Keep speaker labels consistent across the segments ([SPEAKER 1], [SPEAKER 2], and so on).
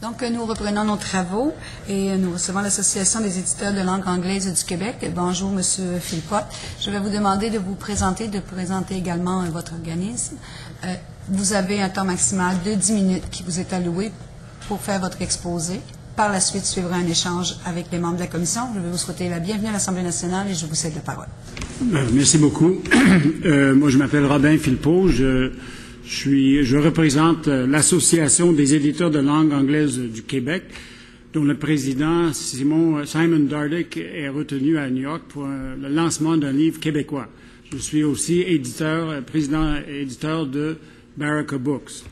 [SPEAKER 1] Donc, nous reprenons nos travaux et nous recevons l'Association des éditeurs de langue anglaise du Québec. Bonjour, Monsieur Philpott. Je vais vous demander de vous présenter, de présenter également votre organisme. Vous avez un temps maximal de 10 minutes qui vous est alloué pour faire votre exposé. Par la suite, suivra un échange avec les membres de la Commission. Je vais vous souhaiter la bienvenue à l'Assemblée nationale et je vous cède la parole.
[SPEAKER 2] Merci beaucoup. Moi, je m'appelle Robin Philpott. Je représente l'Association des éditeurs de langue anglaise du Québec, dont le président Simon Dardick est retenu à New York pour le lancement d'un livre québécois. Je suis aussi président et éditeur de Baraka Books.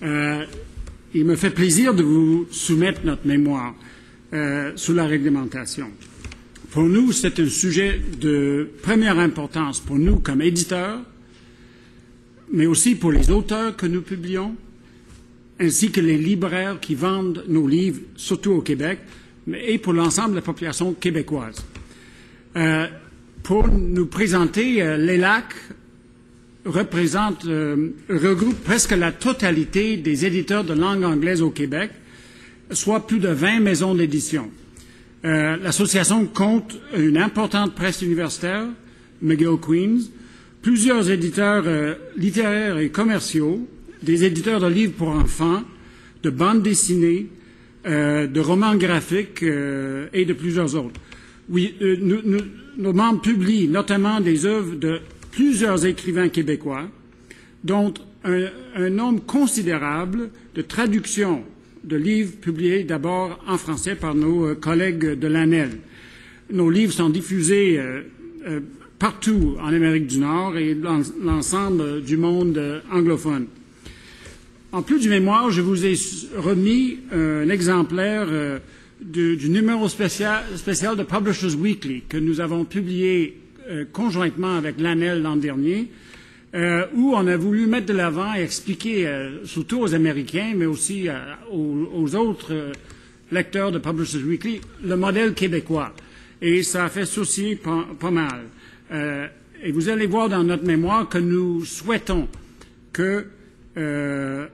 [SPEAKER 2] Il me fait plaisir de vous soumettre notre mémoire sur la réglementation. Pour nous, c'est un sujet de première importance pour nous comme éditeurs, mais aussi pour les auteurs que nous publions, ainsi que les libraires qui vendent nos livres, surtout au Québec, et pour l'ensemble de la population québécoise. Pour nous présenter, l'ELAC regroupe presque la totalité des éditeurs de langue anglaise au Québec, soit plus de 20 maisons d'édition. L'association compte une importante presse universitaire, McGill Queens, plusieurs éditeurs littéraires et commerciaux, des éditeurs de livres pour enfants, de bandes dessinées, de romans graphiques et de plusieurs autres. Oui, nos membres publient notamment des œuvres de plusieurs écrivains québécois, dont un nombre considérable de traductions de livres publiés d'abord en français par nos collègues de l'ANEL. Nos livres sont diffusés partout en Amérique du Nord et dans l'ensemble du monde anglophone. En plus du mémoire, je vous ai remis un exemplaire du numéro spécial de Publishers Weekly que nous avons publié conjointement avec l'ANEL l'an dernier, où on a voulu mettre de l'avant et expliquer, surtout aux Américains, mais aussi aux autres lecteurs de Publishers Weekly, le modèle québécois. Et ça a fait soucier pas mal. Et vous allez voir dans notre mémoire que nous souhaitons que le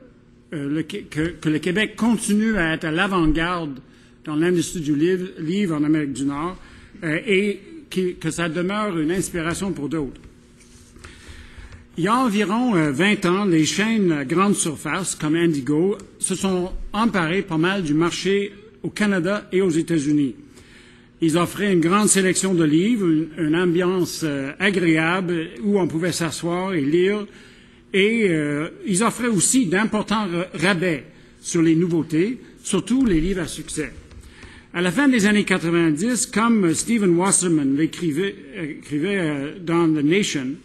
[SPEAKER 2] Québec continue à être à l'avant-garde dans l'industrie du livre en Amérique du Nord et que ça demeure une inspiration pour d'autres. Il y a environ 20 ans, les chaînes à grande surface comme Indigo se sont emparées pas mal du marché au Canada et aux États-Unis. Ils offraient une grande sélection de livres, une ambiance agréable où on pouvait s'asseoir et lire. Et ils offraient aussi d'importants rabais sur les nouveautés, surtout les livres à succès. À la fin des années 90, comme Stephen Wasserman l'écrivait dans The Nation,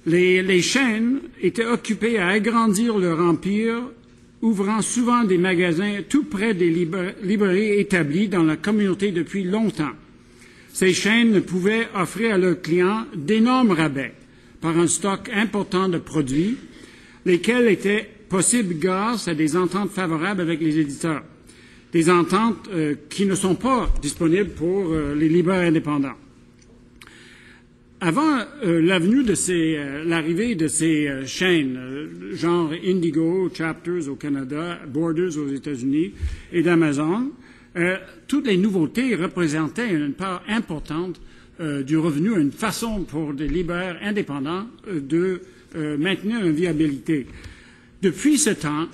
[SPEAKER 2] les chaînes étaient occupées à agrandir leur empire, ouvrant souvent des magasins tout près des librairies établies dans la communauté depuis longtemps. Ces chaînes pouvaient offrir à leurs clients d'énormes rabais par un stock important de produits, lesquels étaient possibles grâce à des ententes favorables avec les éditeurs, des ententes qui ne sont pas disponibles pour les libraires indépendants. Avant l'arrivée de ces chaînes, genre Indigo, Chapters au Canada, Borders aux États-Unis et d'Amazon, toutes les nouveautés représentaient une part importante du revenu, une façon pour des libraires indépendants de maintenir une viabilité. Depuis ce temps,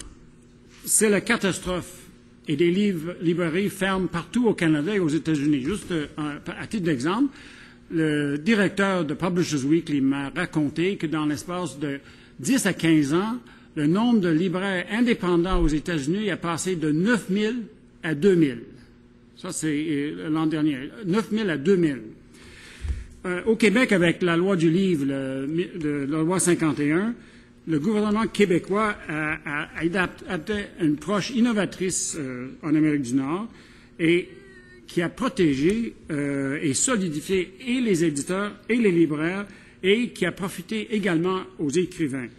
[SPEAKER 2] c'est la catastrophe et des librairies ferment partout au Canada et aux États-Unis. Juste à titre d'exemple, le directeur de Publishers Weekly m'a raconté que dans l'espace de 10 à 15 ans, le nombre de libraires indépendants aux États-Unis a passé de 9 000 à 2 000. Ça, c'est l'an dernier. 9 000 à 2 000. Au Québec, avec la loi du livre, la loi 51, le gouvernement québécois a adapté une approche innovatrice en Amérique du Nord et qui a protégé et solidifié et les éditeurs et les libraires et qui a profité également aux écrivains.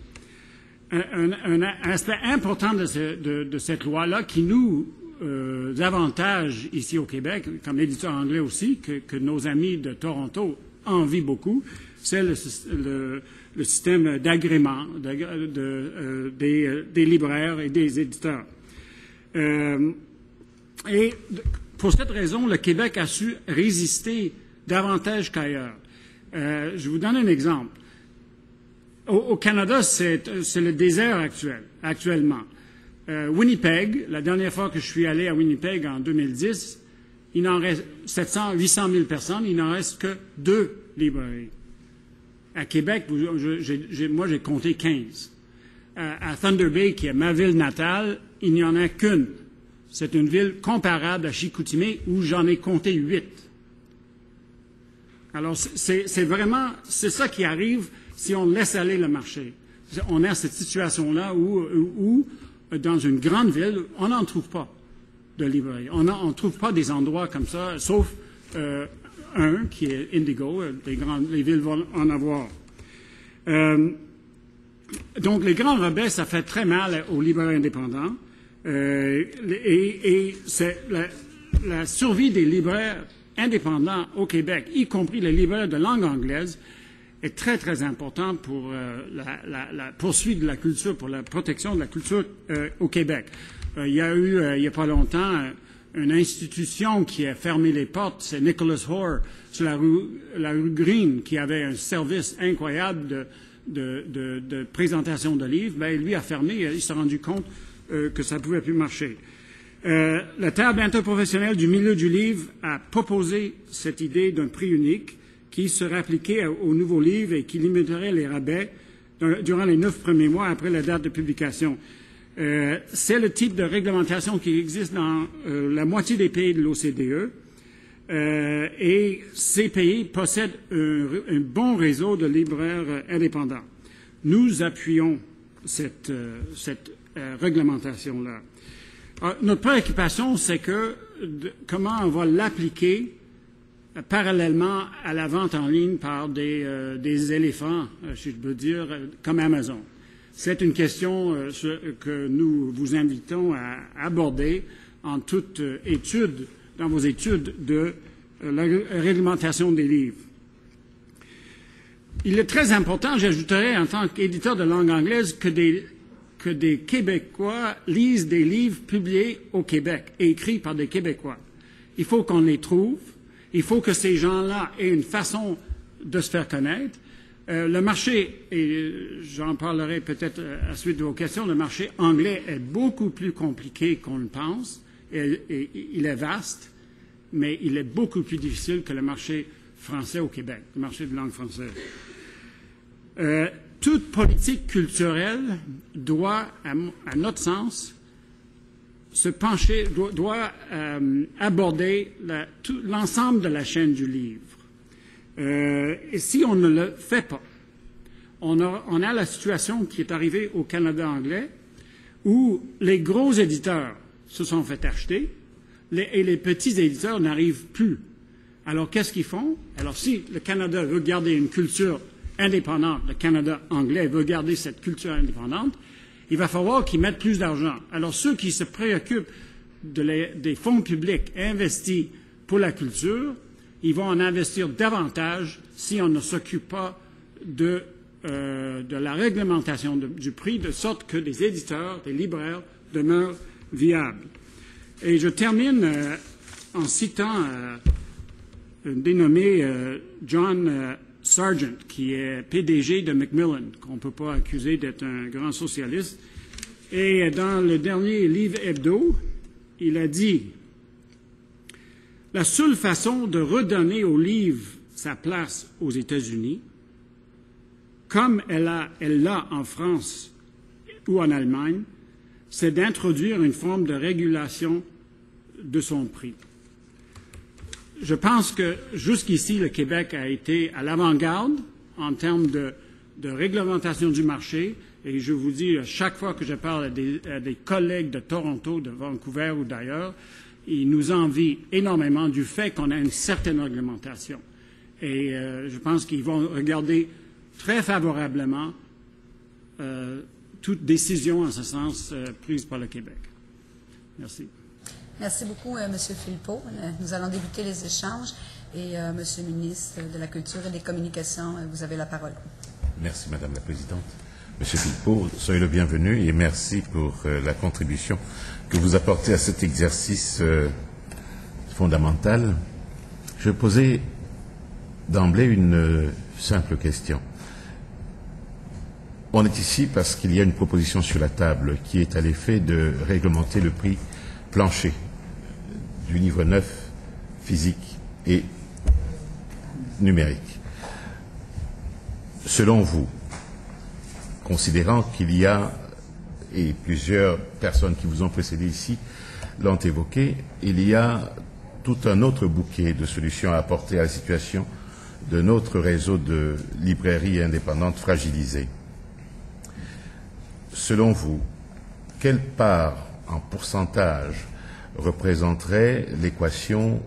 [SPEAKER 2] Un aspect important de cette loi-là qui nous avantage ici au Québec, comme éditeur anglais aussi, que nos amis de Toronto envient beaucoup, c'est le système d'agrément des libraires et des éditeurs. Et pour cette raison, le Québec a su résister davantage qu'ailleurs. Je vous donne un exemple. Au Canada, c'est le désert actuellement. Winnipeg, la dernière fois que je suis allé à Winnipeg en 2010, il en reste 800 000 personnes, il n'en reste que 2 librairies. À Québec, moi j'ai compté 15. À Thunder Bay, qui est ma ville natale, il n'y en a qu'une. C'est une ville comparable à Chicoutimi où j'en ai compté 8. Alors, c'est ça qui arrive si on laisse aller le marché. On a cette situation-là où, dans une grande ville, on n'en trouve pas de librairie. On ne trouve pas des endroits comme ça, sauf un qui est Indigo. Les villes vont en avoir. Donc, les grands rabais, ça fait très mal aux libraires indépendants. Et c'est la survie des libraires indépendants au Québec, y compris les libraires de langue anglaise, est très, très importante pour la poursuite de la culture, pour la protection de la culture au Québec. Il y a eu, il n'y a pas longtemps, une institution qui a fermé les portes, c'est Nicholas Hoare, sur la rue Green, qui avait un service incroyable de présentation de livres. Bien, lui a fermé, il s'est rendu compte que ça ne pouvait plus marcher. La table interprofessionnelle du milieu du livre a proposé cette idée d'un prix unique qui serait appliqué aux nouveaux livres et qui limiterait les rabais durant les 9 premiers mois après la date de publication. C'est le type de réglementation qui existe dans la moitié des pays de l'OCDE et ces pays possèdent un bon réseau de libraires indépendants. Nous appuyons cette réglementation-là. Notre préoccupation, c'est comment on va l'appliquer parallèlement à la vente en ligne par des éléphants, si je peux dire, comme Amazon. C'est une question que nous vous invitons à aborder en toute étude, dans vos études de la réglementation des livres. Il est très important, j'ajouterais en tant qu'éditeur de langue anglaise, que des Québécois lisent des livres publiés au Québec et écrits par des Québécois. Il faut qu'on les trouve. Il faut que ces gens-là aient une façon de se faire connaître. Le marché, et j'en parlerai peut-être à la suite de vos questions, le marché anglais est beaucoup plus compliqué qu'on le pense. Et il est vaste, mais il est beaucoup plus difficile que le marché français au Québec, le marché de langue française. Toute politique culturelle doit, à notre sens, se pencher, doit aborder l'ensemble de la chaîne du livre. Et si on ne le fait pas, on a la situation qui est arrivée au Canada anglais, où les gros éditeurs se sont fait acheter et les petits éditeurs n'arrivent plus. Alors, qu'est-ce qu'ils font? Alors, si le Canada veut garder une culture indépendante, le Canada anglais veut garder cette culture indépendante, il va falloir qu'ils mettent plus d'argent. Alors, ceux qui se préoccupent des fonds publics investis pour la culture, ils vont en investir davantage si on ne s'occupe pas de la réglementation du prix, de sorte que les éditeurs, les libraires demeurent viables. Et je termine en citant un dénommé John Sargent, qui est PDG de Macmillan, qu'on ne peut pas accuser d'être un grand socialiste. Et dans le dernier livre hebdo, il a dit « La seule façon de redonner au livre sa place aux États-Unis, comme elle l'a en France ou en Allemagne, c'est d'introduire une forme de régulation de son prix. » Je pense que jusqu'ici, le Québec a été à l'avant-garde en termes de réglementation du marché. Et je vous dis, chaque fois que je parle à des collègues de Toronto, de Vancouver ou d'ailleurs, ils nous envient énormément du fait qu'on a une certaine réglementation. Et je pense qu'ils vont regarder très favorablement toute décision en ce sens prise par le Québec. Merci.
[SPEAKER 1] Merci beaucoup, M. Philpot. Nous allons débuter les échanges. Et M. le ministre de la Culture et des Communications, vous avez la parole.
[SPEAKER 3] Merci, Madame la Présidente. Monsieur Philpot, soyez le bienvenu et merci pour la contribution que vous apportez à cet exercice fondamental. Je vais poser d'emblée une simple question. On est ici parce qu'il y a une proposition sur la table qui est à l'effet de réglementer le prix plancher du livre neuf physique et numérique. Selon vous, considérant qu'il y a, et plusieurs personnes qui vous ont précédé ici l'ont évoqué, il y a tout un autre bouquet de solutions à apporter à la situation de notre réseau de librairies indépendantes fragilisées. Selon vous, quelle part en pourcentage représenterait l'équation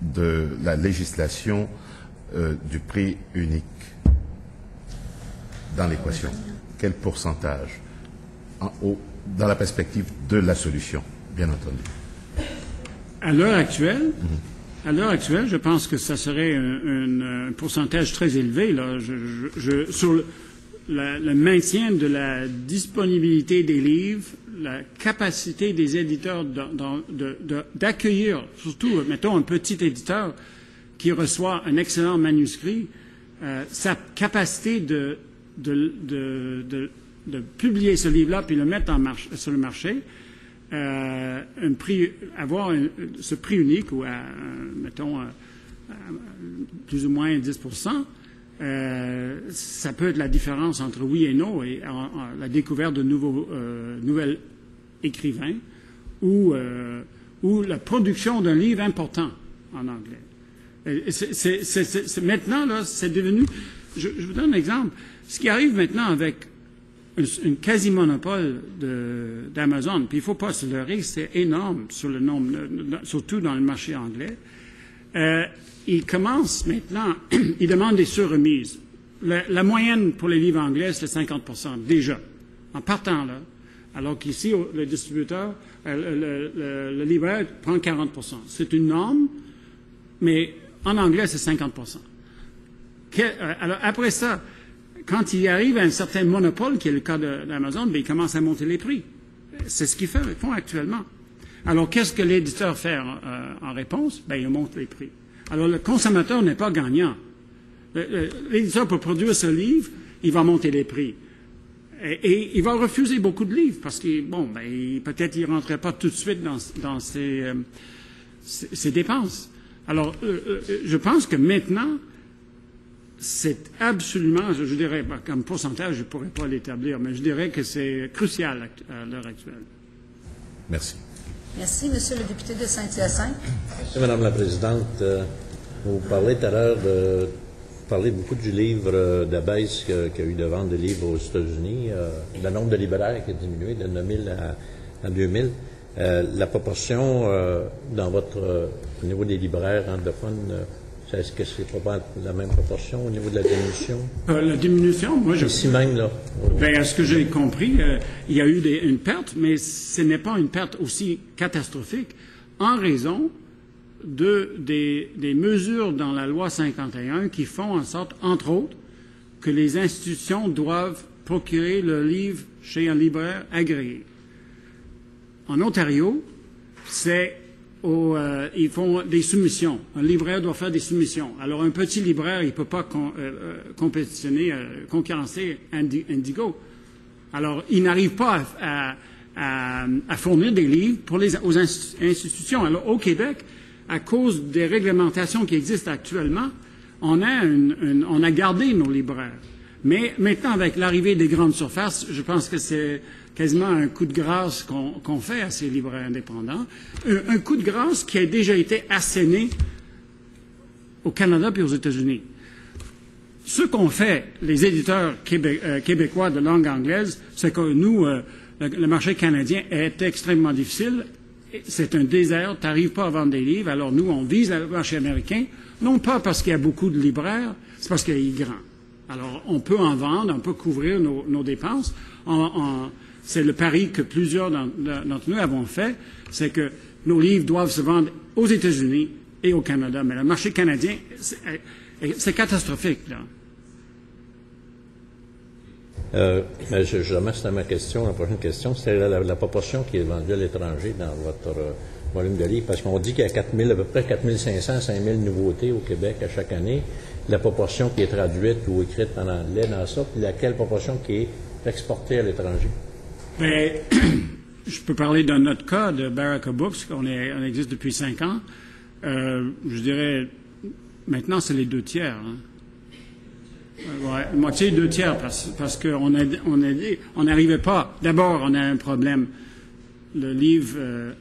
[SPEAKER 3] de la législation du prix unique dans l'équation? Quel pourcentage dans la perspective de la solution, bien entendu?
[SPEAKER 2] À l'heure actuelle, je pense que ça serait un pourcentage très élevé là, sur le maintien de la disponibilité des livres, la capacité des éditeurs d'accueillir, surtout, mettons, un petit éditeur qui reçoit un excellent manuscrit, sa capacité de publier ce livre-là puis le mettre sur le marché, avoir ce prix unique ou mettons plus ou moins 10%, ça peut être la différence entre oui et non et la découverte de nouvelles écrivains ou la production d'un livre important en anglais. Maintenant, là, c'est devenu... Je vous donne un exemple. Ce qui arrive maintenant avec un quasi-monopole d'Amazon, puis il ne faut pas se leurrer, c'est énorme sur le nombre, surtout dans le marché anglais. Ils commencent maintenant, ils demandent des surremises. La moyenne pour les livres anglais, c'est 50% déjà, en partant là. Alors qu'ici, le distributeur, le libraire prend 40%. C'est une norme, mais en anglais, c'est 50%. Alors après ça, quand il arrive à un certain monopole, qui est le cas d'Amazon, ben, il commence à monter les prix. C'est ce qu'ils font actuellement. Alors, qu'est-ce que l'éditeur fait en réponse? Ben, il monte les prix. Alors, le consommateur n'est pas gagnant. L'éditeur, pour produire ce livre, il va monter les prix. Et il va refuser beaucoup de livres parce que, bon, ben, peut-être il ne rentrerait pas tout de suite dans ses dépenses. Alors, je pense que maintenant, c'est absolument, je dirais, comme pourcentage, je ne pourrais pas l'établir, mais je dirais que c'est crucial à l'heure actuelle.
[SPEAKER 3] Merci.
[SPEAKER 1] Merci, Monsieur le député de Saint-Hyacinthe.
[SPEAKER 4] Merci, Madame la Présidente. Vous parlez tout à l'heure beaucoup du livre de baisse qu'il y a eu de vente de livres aux États-Unis, le nombre de libraires qui a diminué de 9 000 à 2 000. La proportion au niveau des libraires anglophones, est-ce que c'est pas la même proportion au niveau de la diminution?
[SPEAKER 2] La diminution, moi,
[SPEAKER 4] ici même, là.
[SPEAKER 2] Bien, à ce que j'ai compris, il y a eu une perte, mais ce n'est pas une perte aussi catastrophique en raison des mesures dans la loi 51 qui font en sorte, entre autres, que les institutions doivent procurer le livre chez un libraire agréé. En Ontario, ils font des soumissions. Un libraire doit faire des soumissions. Alors, un petit libraire, il ne peut pas concurrencer Indigo. Alors, il n'arrive pas à fournir des livres aux institutions. Alors, au Québec, à cause des réglementations qui existent actuellement, on a gardé nos libraires. Mais maintenant, avec l'arrivée des grandes surfaces, je pense que c'est quasiment un coup de grâce qu'on fait à ces libraires indépendants. Un coup de grâce qui a déjà été asséné au Canada puis aux États-Unis. Ce qu'ont fait les éditeurs québécois de langue anglaise, c'est que nous, le marché canadien est extrêmement difficile. C'est un désert, tu n'arrives pas à vendre des livres. Alors nous, on vise le marché américain, non pas parce qu'il y a beaucoup de libraires, c'est parce qu'il est grand. Alors on peut en vendre, on peut couvrir nos dépenses. C'est le pari que plusieurs d'entre nous avons fait, c'est que nos livres doivent se vendre aux États-Unis et au Canada. Mais le marché canadien, c'est catastrophique, là.
[SPEAKER 4] Mais justement, c'était ma question, la prochaine question, c'est la proportion qui est vendue à l'étranger dans votre volume de livres, parce qu'on dit qu'il y a à peu près 4500, 5000 nouveautés au Québec à chaque année. La proportion qui est traduite ou écrite en anglais dans ça, puis laquelle proportion qui est exportée à l'étranger?
[SPEAKER 2] Bien, je peux parler de notre cas, de Baraka Books, on existe depuis 5 ans. Je dirais, maintenant, c'est les 2 tiers. Hein. Ouais, moitié, 2 tiers, parce qu'on n'arrivait pas. D'abord, on a un problème. Le livre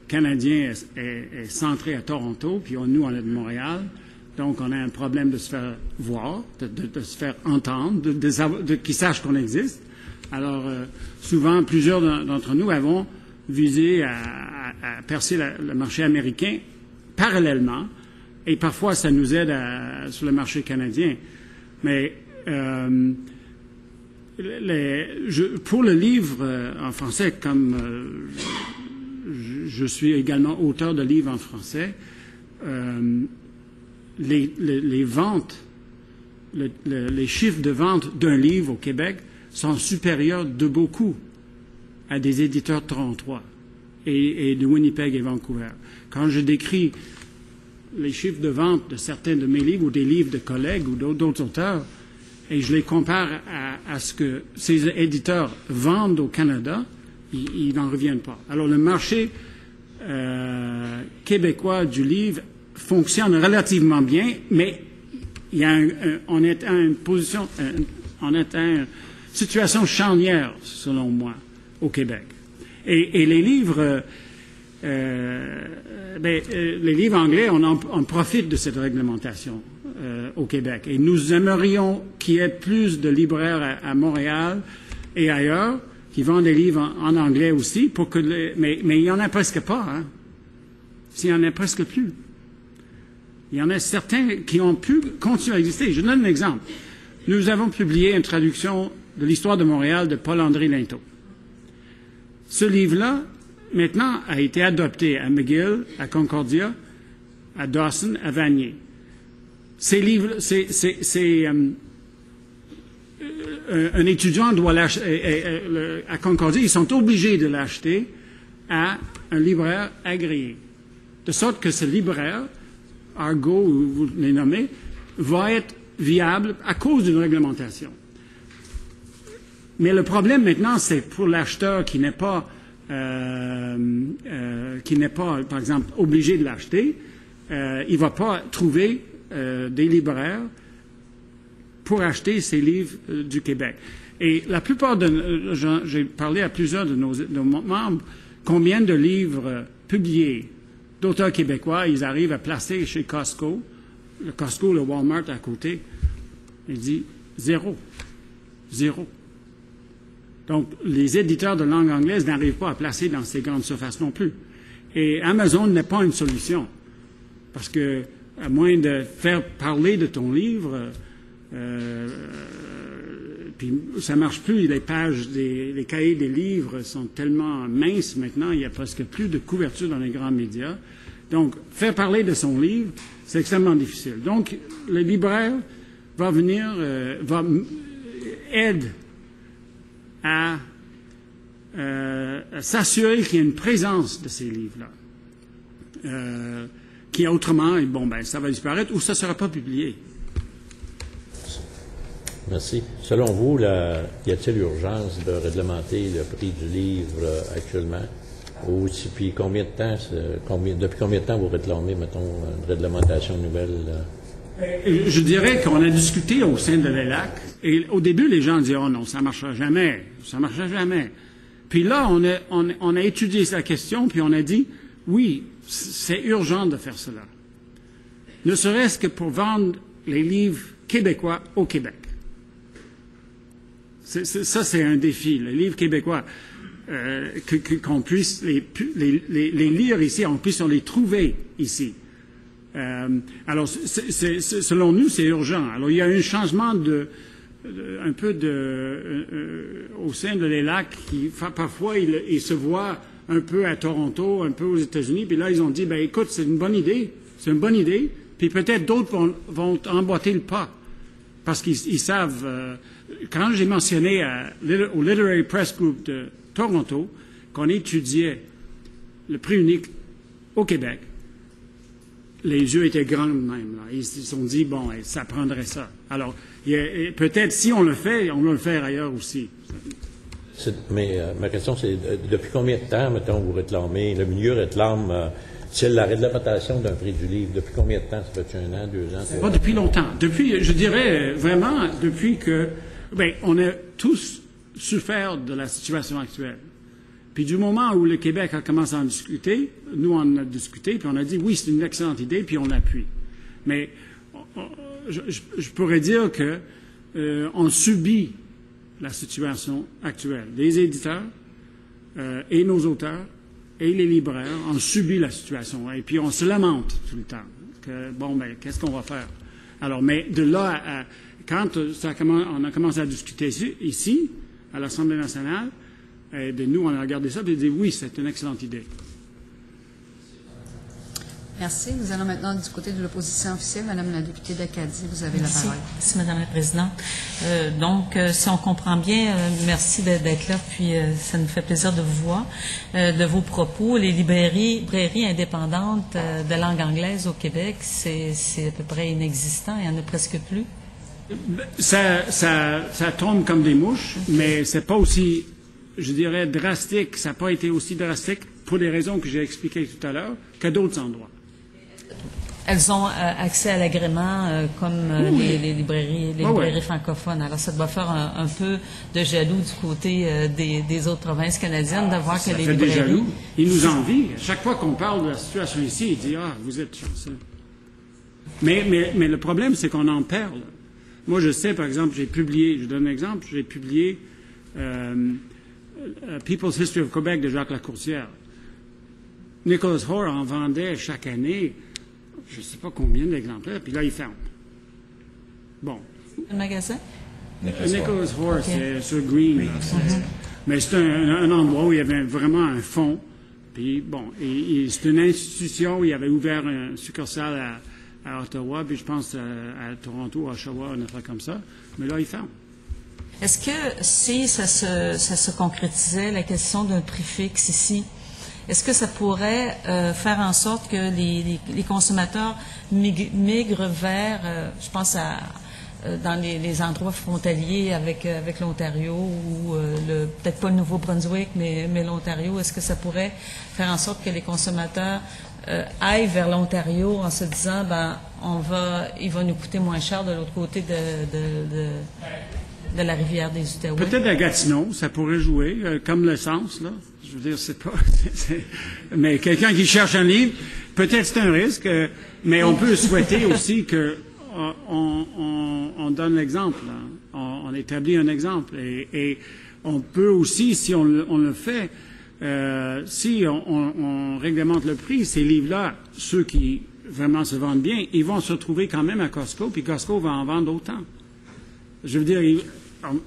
[SPEAKER 2] canadien est centré à Toronto, puis nous, on est de Montréal. Donc, on a un problème de se faire voir, de se faire entendre, qu'ils sachent qu'on existe. Alors, souvent, plusieurs d'entre nous avons visé à percer le marché américain parallèlement, et parfois, ça nous aide sur le marché canadien. Mais pour le livre en français, comme je suis également auteur de livres en français, les ventes, les chiffres de vente d'un livre au Québec sont supérieurs de beaucoup à des éditeurs torontois et de Winnipeg et Vancouver. Quand je décris les chiffres de vente de certains de mes livres ou des livres de collègues ou d'autres auteurs, et je les compare à ce que ces éditeurs vendent au Canada, ils n'en reviennent pas. Alors le marché québécois du livre fonctionne relativement bien, mais on est à une situation charnière, selon moi, au Québec. Et les livres, les livres anglais, on profite de cette réglementation au Québec. Et nous aimerions qu'il y ait plus de libraires à Montréal et ailleurs qui vendent des livres en anglais aussi, mais il n'y en a presque pas. Hein? Il n'y en a presque plus. Il y en a certains qui ont pu continuer à exister. Je donne un exemple. Nous avons publié une traduction de l'histoire de Montréal de Paul-André Linteau. Ce livre-là, maintenant, a été adopté à McGill, à Concordia, à Dawson, à Vanier. Ces livres, un étudiant doit l'acheter à Concordia, ils sont obligés de l'acheter à un libraire agréé. De sorte que ce libraire, Argo, vous les nommez, va être viable à cause d'une réglementation. Mais le problème maintenant, c'est pour l'acheteur qui n'est pas, par exemple, obligé de l'acheter, il ne va pas trouver des libraires pour acheter ces livres du Québec. Et la plupart j'ai parlé à plusieurs de nos membres, combien de livres publiés d'auteurs québécois ils arrivent à placer chez Costco, le Walmart à côté. Il dit 0. Donc, les éditeurs de langue anglaise n'arrivent pas à placer dans ces grandes surfaces non plus. Et Amazon n'est pas une solution. Parce que, à moins de faire parler de ton livre, puis ça marche plus, les pages, les cahiers des livres sont tellement minces maintenant, il n'y a presque plus de couverture dans les grands médias. Donc, faire parler de son livre, c'est extrêmement difficile. Donc, le libraire va venir, aide à s'assurer qu'il y a une présence de ces livres-là, qui autrement, ça va disparaître ou ça ne sera pas publié.
[SPEAKER 4] Merci. Selon vous, y a-t-il urgence de réglementer le prix du livre actuellement? Ou puis depuis combien de temps vous réclamez, mettons, une réglementation nouvelle?
[SPEAKER 2] Je dirais qu'on a discuté au sein de l'ELAC, et au début, les gens disaient « Oh non, ça ne marchera jamais, ça ne marchera jamais ». Puis là, on a étudié la question, puis on a dit « Oui, c'est urgent de faire cela. Ne serait-ce que pour vendre les livres québécois au Québec. » Ça, c'est un défi, les livres québécois, qu'on puisse les lire ici, on puisse les trouver ici. Alors, selon nous, c'est urgent. Alors, il y a un changement un peu au sein de l'ELAC qui, parfois, ils se voient un peu à Toronto, un peu aux États-Unis, puis là, ils ont dit, écoute, c'est une bonne idée, puis peut-être d'autres vont emboîter le pas, parce qu'ils savent, quand j'ai mentionné au Literary Press Group de Toronto qu'on étudiait le prix unique au Québec, les yeux étaient grands même. Là. Ils se sont dit, bon, ça prendrait ça. Alors, peut-être, si on le fait, on va le faire ailleurs aussi.
[SPEAKER 4] Mais ma question, c'est depuis combien de temps, mettons, vous réclamez, le milieu réclame c'est l'arrêt de la rotation d'un prix du livre. Depuis combien de temps? Ça fait 1 an, 2 ans? 3 ans?
[SPEAKER 2] Pas depuis longtemps. Depuis, je dirais vraiment, depuis que, on a tous souffert de la situation actuelle. Puis du moment où le Québec a commencé à en discuter, nous on en a discuté, puis on a dit oui, c'est une excellente idée, puis on l'appuie. Mais je pourrais dire que on subit la situation actuelle. Les éditeurs et nos auteurs et les libraires ont subi la situation. Et puis on se lamente tout le temps. Que, qu'est-ce qu'on va faire? Alors, mais de là à quand on a commencé à discuter ici, à l'Assemblée nationale, nous, on a regardé ça et dit oui, c'est une excellente idée.
[SPEAKER 1] Merci. Nous allons maintenant du côté de l'opposition officielle. Madame la députée d'Acadie, vous avez la parole.
[SPEAKER 5] Merci, Madame la Présidente. Donc, si on comprend bien, merci d'être là, puis ça nous fait plaisir de vous voir. De vos propos, les librairies indépendantes de langue anglaise au Québec, c'est à peu près inexistant, il n'y en a presque plus.
[SPEAKER 2] Ça tombe comme des mouches, mais c'est pas aussi, je dirais, drastique. Ça n'a pas été aussi drastique pour les raisons que j'ai expliquées tout à l'heure qu'à d'autres endroits.
[SPEAKER 5] Elles ont accès à l'agrément comme les librairies francophones. Alors, ça doit faire un peu de jaloux du côté des autres provinces canadiennes de voir que les librairies...
[SPEAKER 2] Ça fait des jaloux. Ils nous envient. Chaque fois qu'on parle de la situation ici, ils disent « Ah, vous êtes chanceux. » Mais le problème, c'est qu'on en perd. Là. Moi, je sais, par exemple, je donne un exemple, j'ai publié People's History of Quebec de Jacques Lacourcière. Nicholas Hoare en vendait chaque année, je ne sais pas combien d'exemplaires, puis là, il ferme. Bon.
[SPEAKER 5] Le magasin?
[SPEAKER 2] Nicholas Hoare, c'est sur Green. Mais c'est un endroit où il y avait vraiment un fonds. Puis, c'est une institution où il avait ouvert un succursale à Ottawa, puis je pense à Toronto, à Oshawa, une affaire comme ça. Mais là, il ferme.
[SPEAKER 5] Est-ce que si ça se concrétisait, la question d'un prix fixe ici, est-ce que ça pourrait faire en sorte que les consommateurs migrent vers, je pense dans les endroits frontaliers avec l'Ontario ou peut-être pas le Nouveau-Brunswick, mais l'Ontario, est-ce que ça pourrait faire en sorte que les consommateurs aillent vers l'Ontario en se disant, il va nous coûter moins cher de l'autre côté de la rivière des Outaouais?
[SPEAKER 2] Peut-être à Gatineau, ça pourrait jouer, comme l'essence, là. Je veux dire, c'est pas... mais quelqu'un qui cherche un livre, peut-être c'est un risque, mais on peut souhaiter aussi que on donne l'exemple. Hein. On établit un exemple. Et on peut aussi, si on le fait, si on réglemente le prix, ces livres-là, ceux qui vraiment se vendent bien, ils vont se retrouver quand même à Costco, puis Costco va en vendre autant. Je veux dire,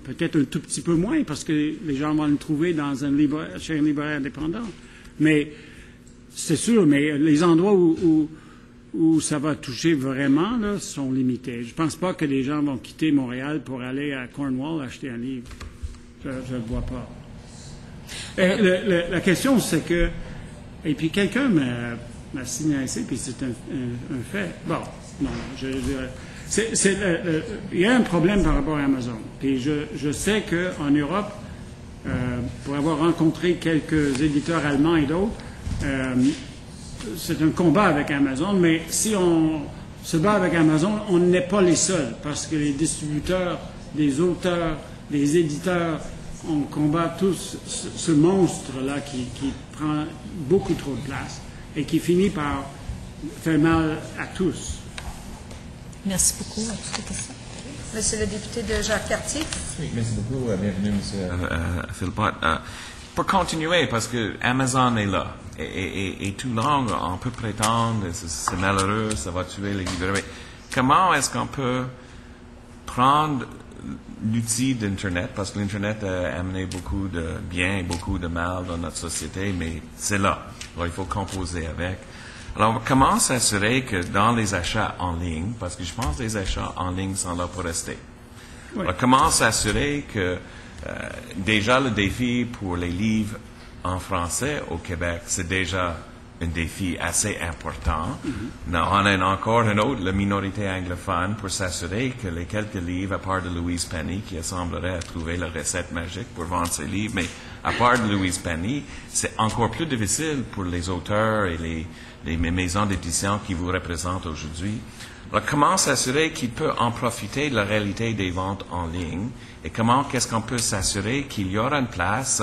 [SPEAKER 2] peut-être un tout petit peu moins, parce que les gens vont le trouver chez un libraire indépendant. Mais c'est sûr, mais les endroits où ça va toucher vraiment là, sont limités. Je ne pense pas que les gens vont quitter Montréal pour aller à Cornwall acheter un livre. Je ne le vois pas. La question, c'est que... Et puis quelqu'un m'a signalé, puis c'est un fait. Bon, non, je dirais... il y a un problème par rapport à Amazon. Et je sais qu'en Europe, pour avoir rencontré quelques éditeurs allemands et d'autres, c'est un combat avec Amazon, mais si on se bat avec Amazon, on n'est pas les seuls, parce que les distributeurs, les auteurs, les éditeurs, on combat tous ce monstre-là qui prend beaucoup trop de place et qui finit par faire mal à tous.
[SPEAKER 5] Merci beaucoup. À toutes ça.
[SPEAKER 1] Monsieur le député de Jacques-Cartier.
[SPEAKER 6] Oui, merci beaucoup. Bienvenue, monsieur Philpott. Pour continuer, parce que Amazon est là, et tout le monde, on peut prétendre, c'est malheureux, ça va tuer les librairies. Comment est-ce qu'on peut prendre l'outil d'Internet, parce que l'Internet a amené beaucoup de bien et beaucoup de mal dans notre société, mais c'est là. Alors, il faut composer avec. Alors, comment s'assurer que dans les achats en ligne, parce que je pense que les achats en ligne sont là pour rester,
[SPEAKER 2] Oui.
[SPEAKER 6] Alors, comment s'assurer que déjà le défi pour les livres en français au Québec, c'est déjà un défi assez important. On a encore un autre, la minorité anglophone, pour s'assurer que les quelques livres, à part de Louise Penny, qui semblerait trouver la recette magique pour vendre ses livres, mais à part de Louise Penny, c'est encore plus difficile pour les auteurs et les maisons d'édition qui vous représentent aujourd'hui. Alors, comment s'assurer qu'il peut en profiter de la réalité des ventes en ligne et qu'est-ce qu'on peut s'assurer qu'il y aura une place.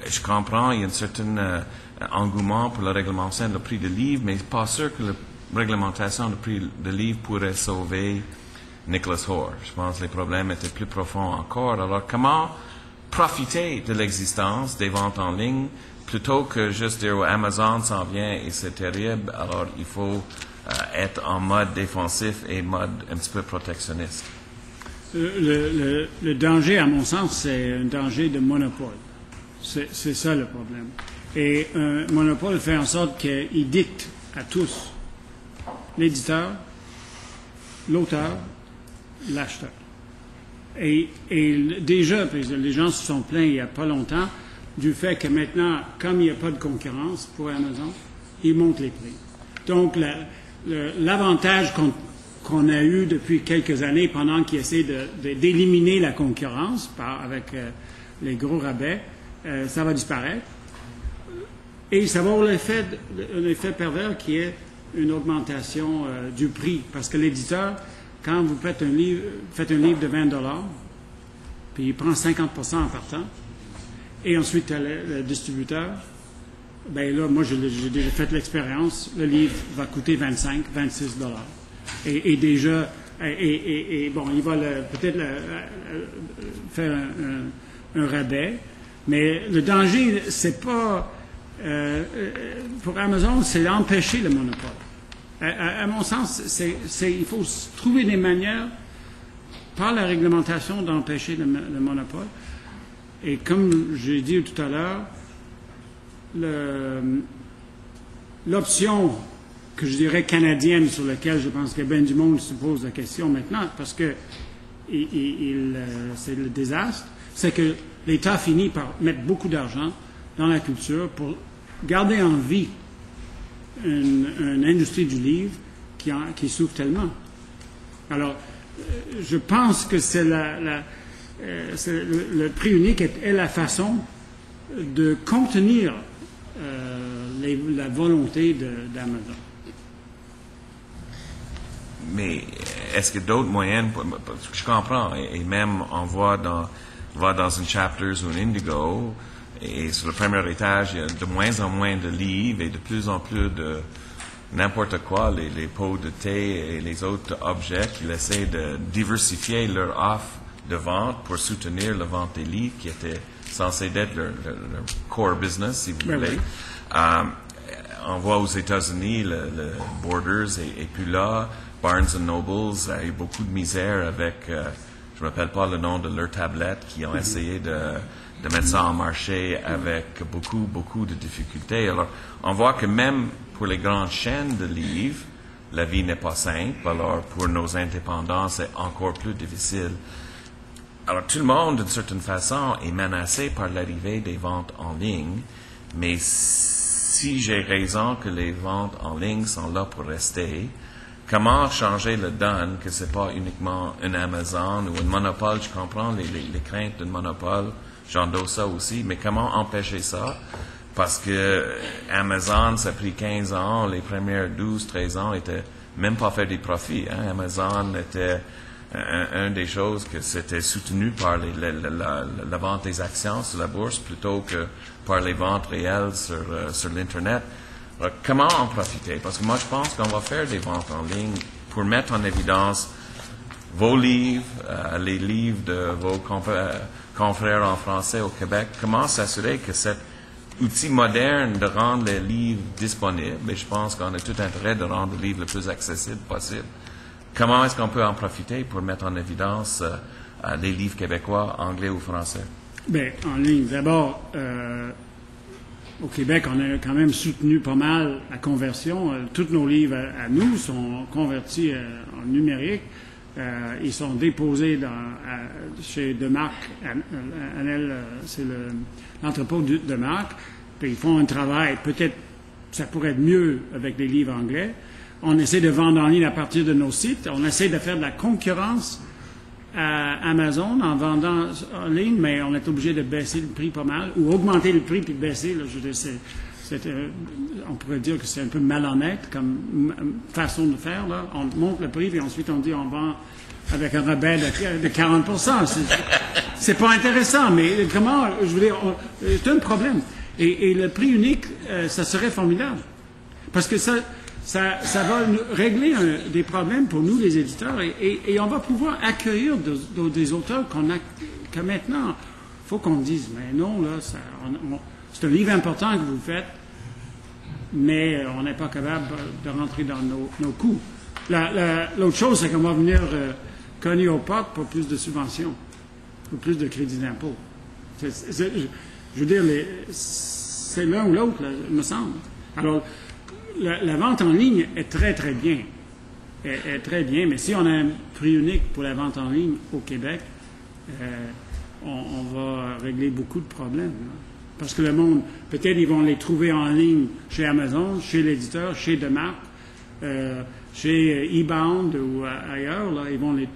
[SPEAKER 6] Je comprends, il y a un certain engouement pour la réglementation du prix de livre, mais pas sûr que la réglementation du prix de livre pourrait sauver Nicholas Hoare. Je pense que les problèmes étaient plus profonds encore. Alors, comment profiter de l'existence des ventes en ligne plutôt que juste dire Amazon s'en vient et c'est terrible, alors il faut être en mode défensif et mode un petit peu protectionniste?
[SPEAKER 2] Le danger, à mon sens, c'est un danger de monopole. C'est ça le problème. Et un monopole fait en sorte qu'il dicte à tous, l'éditeur, l'auteur, l'acheteur. Et déjà, les gens se sont plaints il n'y a pas longtemps du fait que maintenant, comme il n'y a pas de concurrence pour Amazon, ils montent les prix. Donc, l'avantage qu'on a eu depuis quelques années pendant qu'ils essaient d'éliminer la concurrence avec les gros rabais, ça va disparaître. Et ça va avoir un effet pervers qui est une augmentation du prix. Parce que l'éditeur, quand vous faites un livre de 20 $, puis il prend 50% en partant, et ensuite le distributeur, ben là, moi j'ai déjà fait l'expérience, le livre va coûter 25, 26 $. Et déjà, bon, il va peut-être faire un rabais, mais le danger, c'est pas pour Amazon, c'est d'empêcher le monopole. À mon sens, il faut trouver des manières, par la réglementation, d'empêcher le monopole. Et comme j'ai dit tout à l'heure, l'option que je dirais canadienne, sur laquelle je pense que ben du monde se pose la question maintenant, parce que c'est le désastre, c'est que l'État finit par mettre beaucoup d'argent dans la culture pour garder en vie une industrie du livre qui souffre tellement. Alors, je pense que c'est le prix unique est la façon de contenir la volonté d'Amazon.
[SPEAKER 6] Mais est-ce que d'autres moyens, je comprends, et même on va dans un Chapters ou un Indigo, et sur le premier étage, il y a de moins en moins de livres et de plus en plus de n'importe quoi, les pots de thé et les autres objets qui essaient de diversifier leur offre de vente pour soutenir la vente des livres qui était censé être leur core business, si vous voulez. On voit aux États-Unis, le Borders et plus là, Barnes & Nobles a eu beaucoup de misère avec, je ne me rappelle pas le nom de leur tablette, qui ont essayé de mettre ça en marché avec beaucoup de difficultés. Alors, on voit que même pour les grandes chaînes de livres, la vie n'est pas simple. Alors, pour nos indépendants, c'est encore plus difficile. Alors, tout le monde, d'une certaine façon, est menacé par l'arrivée des ventes en ligne. Mais si j'ai raison que les ventes en ligne sont là pour rester, comment changer le donne que c'est pas uniquement un Amazon ou un monopole? Je comprends les craintes d'un monopole. J'endosse ça aussi, mais comment empêcher ça? Parce que Amazon, ça a pris 15 ans, les premières 12, 13 ans, étaient même pas fait des profits. Hein? Amazon était une des choses que c'était soutenu par la vente des actions sur la bourse plutôt que par les ventes réelles sur l'Internet. Alors, comment en profiter? Parce que moi, je pense qu'on va faire des ventes en ligne pour mettre en évidence vos livres, les livres de vos confrères en français au Québec. Comment s'assurer que cet outil moderne de rendre les livres disponibles, et je pense qu'on a tout intérêt de rendre le livre le plus accessible possible, comment est-ce qu'on peut en profiter pour mettre en évidence les livres québécois, anglais ou français?
[SPEAKER 2] Bien, en ligne. D'abord, au Québec, on a quand même soutenu pas mal la conversion. Tous nos livres à nous sont convertis en numérique. Ils sont déposés chez Demarque. C'est l'entrepôt de Demarque. Puis ils font un travail. Peut-être ça pourrait être mieux avec les livres anglais. On essaie de vendre en ligne à partir de nos sites. On essaie de faire de la concurrence à Amazon en vendant en ligne, mais on est obligé de baisser le prix pas mal, ou augmenter le prix puis baisser. Là, je veux dire, on pourrait dire que c'est un peu malhonnête comme façon de faire. Là. On monte le prix et ensuite on dit on vend avec un rabais de 40%. C'est pas intéressant, mais comment, je veux dire, c'est un problème. Et le prix unique, ça serait formidable. Parce que ça va régler des problèmes pour nous, les éditeurs, et on va pouvoir accueillir des auteurs que maintenant, il faut qu'on dise, mais non, là, c'est un livre important que vous faites, mais on n'est pas capable de rentrer dans nos coûts. L'autre chose, c'est qu'on va venir cogner aux portes pour plus de subventions, pour plus de crédits d'impôt. Je veux dire, c'est l'un ou l'autre, il me semble. Alors, la vente en ligne est très, très bien. Est très bien, mais si on a un prix unique pour la vente en ligne au Québec, on va régler beaucoup de problèmes. Là. Parce que le monde, peut-être ils vont les trouver en ligne chez Amazon, chez l'éditeur, chez Demarque, chez eBound ou ailleurs. Là, ils vont les...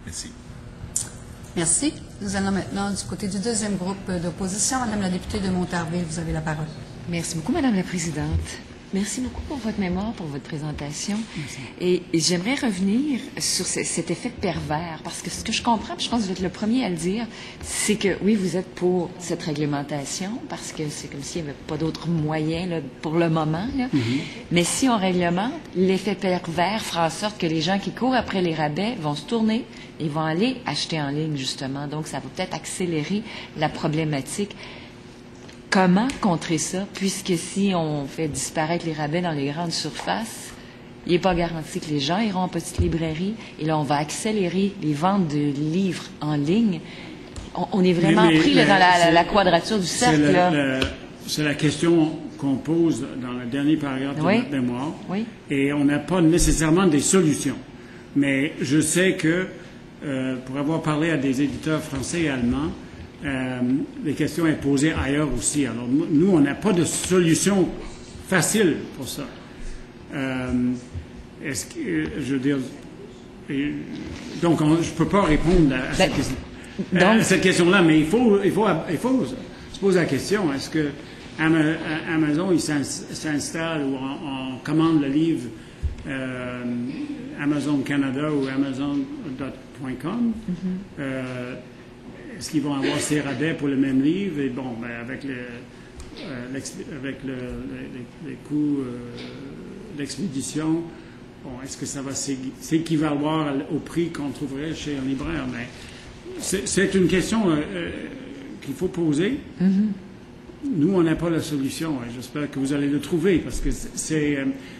[SPEAKER 6] Merci.
[SPEAKER 1] Merci. Nous allons maintenant du côté du deuxième groupe d'opposition. Madame la députée de Montarville, vous avez la parole.
[SPEAKER 7] Merci beaucoup, Madame la Présidente. Merci beaucoup pour votre mémoire, pour votre présentation. Merci. Et j'aimerais revenir sur cet effet pervers, parce que ce que je comprends, puis je pense que vous êtes le premier à le dire, c'est que oui, vous êtes pour cette réglementation, parce que c'est comme s'il n'y avait pas d'autres moyens là, pour le moment. Là. Mm-hmm. Mais si on réglemente, l'effet pervers fera en sorte que les gens qui courent après les rabais vont se tourner et vont aller acheter en ligne, justement. Donc, ça va peut-être accélérer la problématique. Comment contrer ça, puisque si on fait disparaître les rabais dans les grandes surfaces, il n'est pas garanti que les gens iront en petite librairie, et là, on va accélérer les ventes de livres en ligne. On est vraiment pris là, dans la quadrature du cercle.
[SPEAKER 2] C'est la question qu'on pose dans le dernier paragraphe de notre mémoire,
[SPEAKER 7] oui.
[SPEAKER 2] Et on n'a pas nécessairement des solutions. Mais je sais que, pour avoir parlé à des éditeurs français et allemands, les questions sont posées ailleurs aussi. Alors, nous, on n'a pas de solution facile pour ça. Est-ce que, je veux dire, donc, je ne peux pas répondre à cette question-là, mais il faut se poser la question. Est-ce que Amazon, il s'installe ou on commande le livre Amazon Canada ou Amazon.com? Mm-hmm. Est-ce qu'ils vont avoir ces rabais pour le même livre? Et bon, ben, avec les coûts d'expédition, bon, est-ce que ça va s'équivaloir au prix qu'on trouverait chez un libraire? Mais c'est une question qu'il faut poser. Mm-hmm. Nous, on n'a pas la solution. Et j'espère que vous allez le trouver, parce que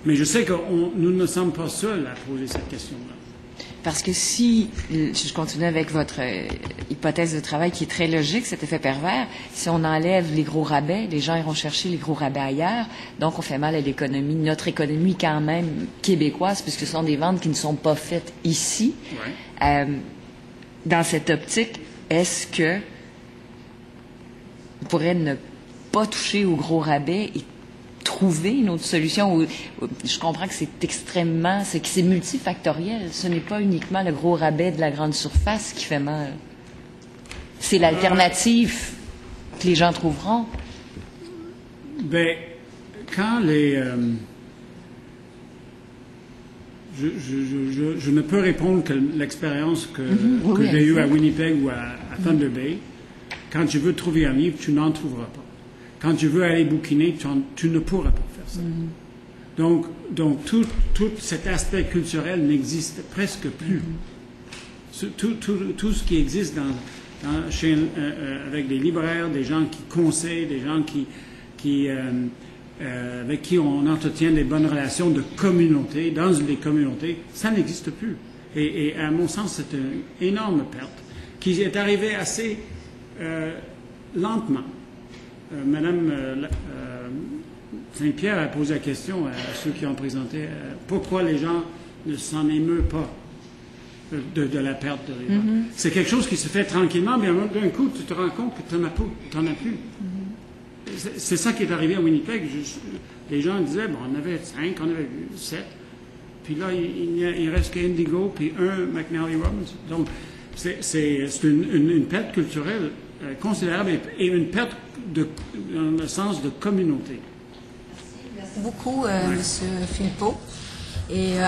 [SPEAKER 2] mais je sais que nous ne sommes pas seuls à poser cette question-là.
[SPEAKER 7] Parce que si, je continue avec votre hypothèse de travail qui est très logique, cet effet pervers, si on enlève les gros rabais, les gens iront chercher les gros rabais ailleurs, donc on fait mal à l'économie, notre économie quand même québécoise, puisque ce sont des ventes qui ne sont pas faites ici. Ouais. Dans cette optique, est-ce que on pourrait ne pas toucher aux gros rabais et trouver une autre solution? Je comprends que c'est multifactoriel. Ce n'est pas uniquement le gros rabais de la grande surface qui fait mal. C'est l'alternative que les gens trouveront.
[SPEAKER 2] Ben, quand je ne peux répondre que l'expérience que j'ai eue à Winnipeg ou à Thunder Bay. Quand tu veux trouver un livre, tu n'en trouveras pas. Quand tu veux aller bouquiner, tu ne pourras pas faire ça. Mm-hmm. Donc tout cet aspect culturel n'existe presque plus. Mm-hmm. Tout ce qui existe avec des libraires, des gens qui conseillent, des gens avec qui on entretient des bonnes relations de communauté, dans des communautés, ça n'existe plus. Et à mon sens, c'est une énorme perte qui est arrivée assez lentement. Madame Saint-Pierre a posé la question à ceux qui ont présenté pourquoi les gens ne s'en émeuvent pas de la perte de rivière. C'est quelque chose qui se fait tranquillement, mais d'un coup, tu te rends compte que tu n'en as plus. C'est ça qui est arrivé à Winnipeg. Les gens disaient, bon, on avait 5, on avait 7, puis là, il reste qu'Indigo, puis un McNally Robbins. Donc, c'est une perte culturelle considérable et une perte dans le sens de communauté.
[SPEAKER 1] Merci beaucoup, M. Philpott. Et,